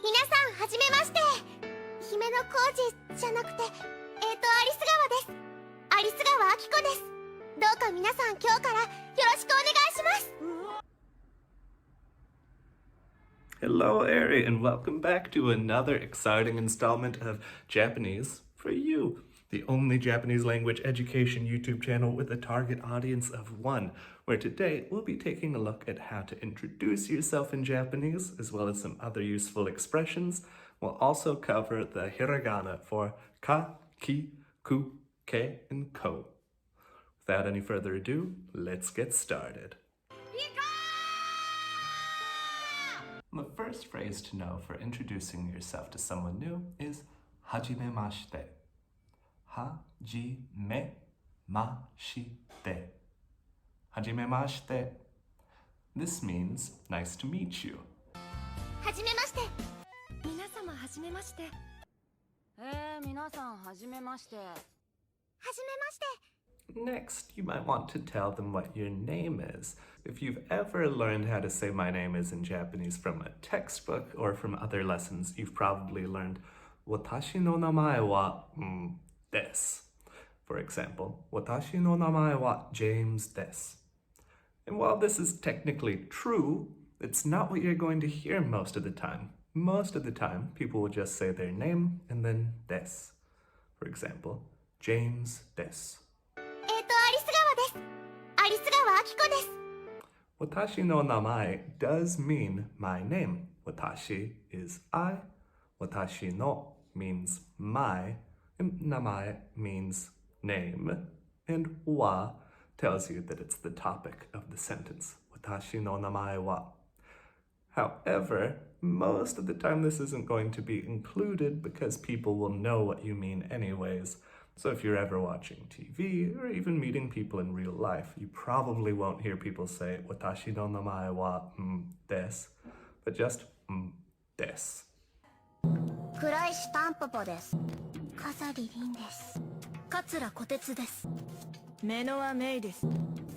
皆さんはじめまして。姫野浩二じゃなくて、アリス川です。アリス川明子です。どうか皆さん今日からよろしくお願いします。Hello, Eri, and welcome back to another exciting installment of Japanese for You, the only Japanese language education YouTube channel with a target audience of 1, where today we'll be taking a look at how to introduce yourself in Japanese, as well as some other useful expressions. We'll also cover the hiragana for ka, ki, ku, ke, and ko. Without any further ado, let's get started. The first phrase to know for introducing yourself to someone new is hajimemashite. Hajimemashite. Hajimemashite. This means nice to meet you. はじめまして。皆様はじめまして。皆さんはじめまして。はじめまして。Next, you might want to tell them what your name is. If you've ever learned how to say my name is in Japanese from a textbook or from other lessons, you've probably learned watashi no namae wa desu. For example, watashi no namae wa James desu. And while this is technically true, it's not what you're going to hear most of the time. Most of the time, people will just say their name and then desu. For example, James desu. アリス川です。アリス川明子です。 Watashi no namae does mean my name. Watashi is I. Watashi no means my. And namae means name. And wa tells you that it's the topic of the sentence. Watashi no namae wa. However, most of the time this isn't going to be included because people will know what you mean anyways. So if you're ever watching TV or even meeting people in real life, you probably won't hear people say watashi no namae wa desu, but just desu. 倉石タンポポです。笠リリンです。桂小鉄です。メノワメイです。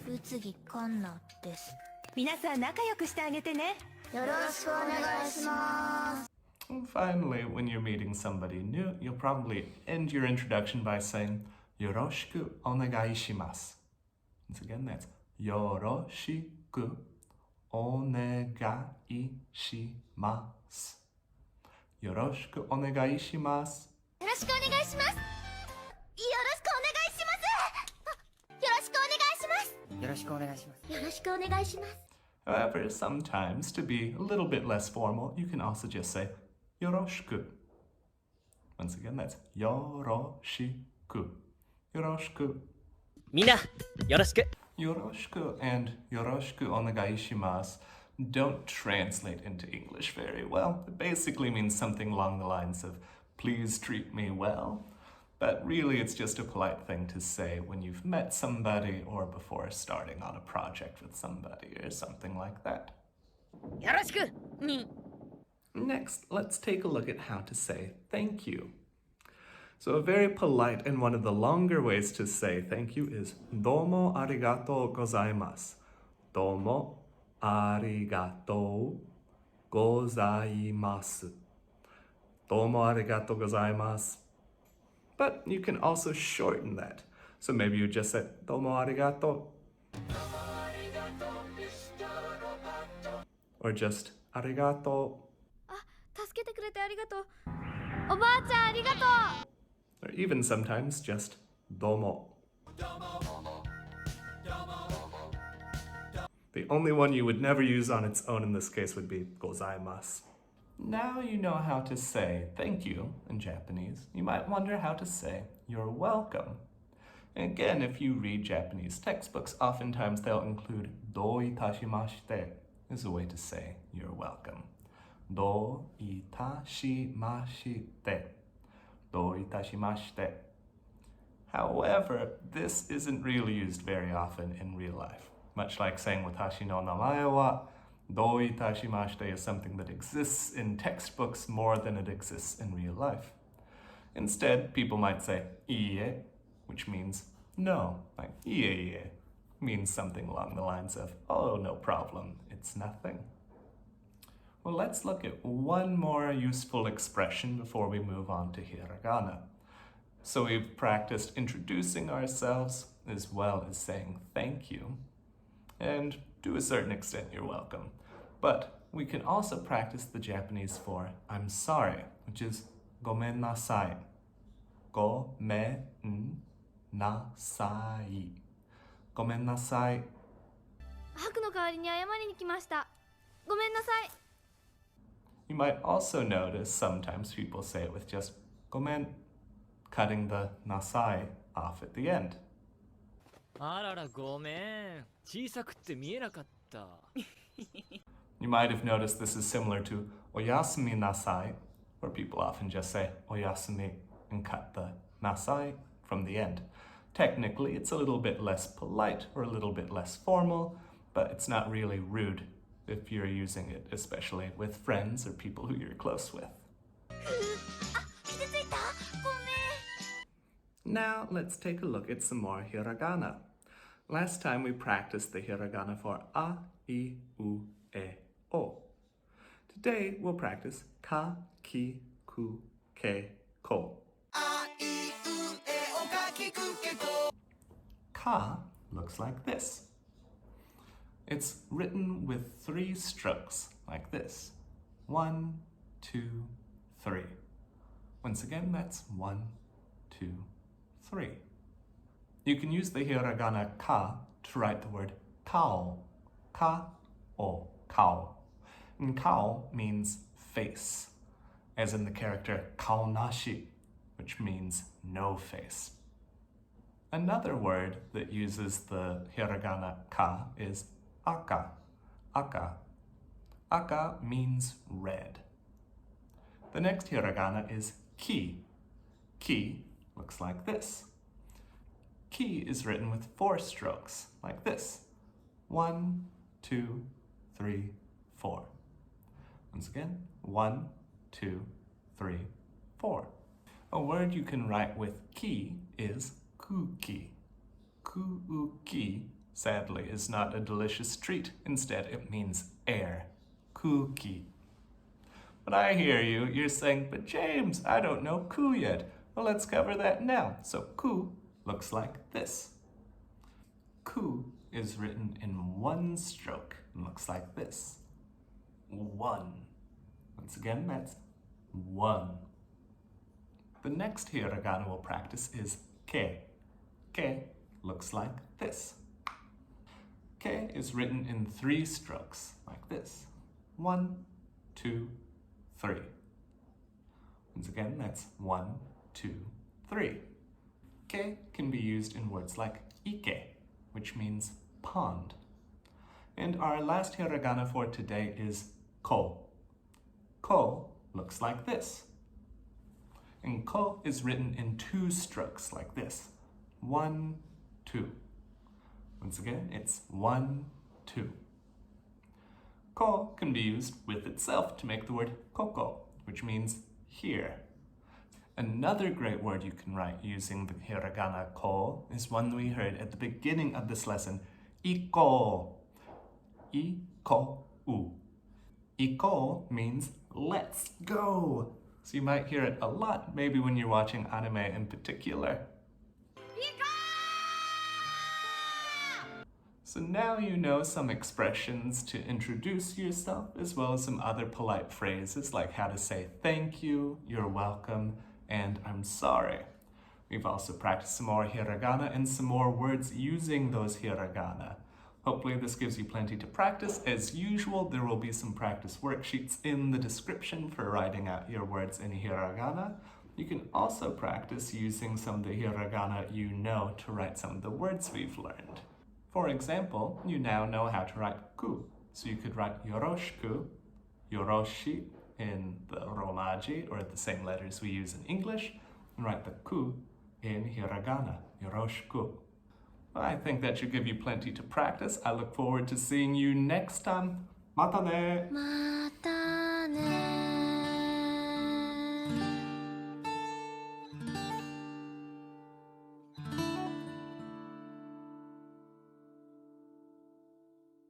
宇津木カンナです。皆さん仲良くしてあげてね。よろしくお願いします。 And finally, when you're meeting somebody new, you'll probably end your introduction by saying yoroshiku onegai shimasu. Once again, that's yoroshiku onegai shimasu. Yoroshiku onegai shimasu. よろしくお願いします。よろしくお願いします。よろしくお願いします。よろしくお願いします。よろしくお願いします。 However, sometimes, to be a little bit less formal, you can also just say yoroshiku. Once again, that's yoroshiku. Yoroshiku. みんな、よろしく。 Yoroshiku and yoroshiku onegai shimasu don't translate into English very well. It basically means something along the lines of, please treat me well. But really, it's just a polite thing to say when you've met somebody or before starting on a project with somebody or something like that. よろしく。Next, let's take a look at how to say thank you. So a very polite and one of the longer ways to say thank you is domo arigatou gozaimasu. Domo arigatou gozaimasu. Domo arigatou gozaimasu. But you can also shorten that. So maybe you just say domo arigatou. Or just arigatou. 助けてくれてありがとう。おばあちゃんありがとう。 Or even sometimes just domo. The only one you would never use on its own in this case would be gozaimasu. Now you know how to say thank you in Japanese. You might wonder how to say you're welcome. And again, if you read Japanese textbooks, oftentimes they'll include do itashimashite as a way to say you're welcome. Do itashimashite. Do itashimashite. However, this isn't really used very often in real life. Much like saying watashi no namae wa, do itashimashite is something that exists in textbooks more than it exists in real life. Instead, people might say iie, which means no, like iie means something along the lines of, oh, no problem, it's nothing. Well, let's look at one more useful expression before we move on to hiragana. So we've practiced introducing ourselves as well as saying thank you. And to a certain extent, you're welcome. But we can also practice the Japanese for I'm sorry, which is gomen nasai. Gomen nasai. Gomen nasai. 白の代わりに謝りに来ました。ごめんなさい。 You might also notice sometimes people say it with just gomen, cutting the nasai off at the end. あららごめん。小さくって見えなかった。 You might have noticed this is similar to oyasumi nasai, where people often just say oyasumi and cut the nasai from the end. Technically, it's a little bit less polite or a little bit less formal, but it's not really rude if you're using it, especially with friends or people who you're close with. 傷ついた？ごめん。 Now let's take a look at some more hiragana. Last time we practiced the hiragana for a, I, u, e, o. Today we'll practice ka, ki, ku, ke, ko. Ka looks like this. It's written with 3 strokes, like this. 1, 2, 3. Once again, that's 1, 2, 3. You can use the hiragana ka to write the word kao. Ka, o, kao. And kao means face, as in the character kaonashi, which means no face. Another word that uses the hiragana ka is aka. Aka. Aka means red. The next hiragana is ki. Ki looks like this. Ki is written with 4 strokes, like this. 1, 2, 3, 4. Once again, 1, 2, 3, 4. A word you can write with ki is kuki. Kuuki, sadly, is not a delicious treat. Instead, it means air. Kuki. But I hear you. You're saying, but James, I don't know ku yet. Well, let's cover that now. So ku looks like this. Ku is written in 1 stroke and looks like this. 1. Once again, that's 1. The next hiragana we'll practice is ke. Ke looks like this. Ke is written in 3 strokes, like this. 1, 2, 3. Once again, that's 1, 2, 3. Ke can be used in words like ike, which means pond. And our last hiragana for today is ko. Ko looks like this. And ko is written in 2 strokes, like this. 1, 2. Once again, it's 1, 2. Ko can be used with itself to make the word koko, which means here. Another great word you can write using the hiragana ko is one we heard at the beginning of this lesson, iko. Iko-u. Iko means let's go. So you might hear it a lot, maybe when you're watching anime in particular. So now you know some expressions to introduce yourself, as well as some other polite phrases like how to say thank you, you're welcome, and I'm sorry. We've also practiced some more hiragana and some more words using those hiragana. Hopefully this gives you plenty to practice. As usual, there will be some practice worksheets in the description for writing out your words in hiragana. You can also practice using some of the hiragana you know to write some of the words we've learned. For example, you now know how to write ku. So you could write yoroshiku, yoroshi in the romaji, or the same letters we use in English, and write the ku in hiragana, yoroshiku. Well, I think that should give you plenty to practice. I look forward to seeing you next time. Mata ne! またね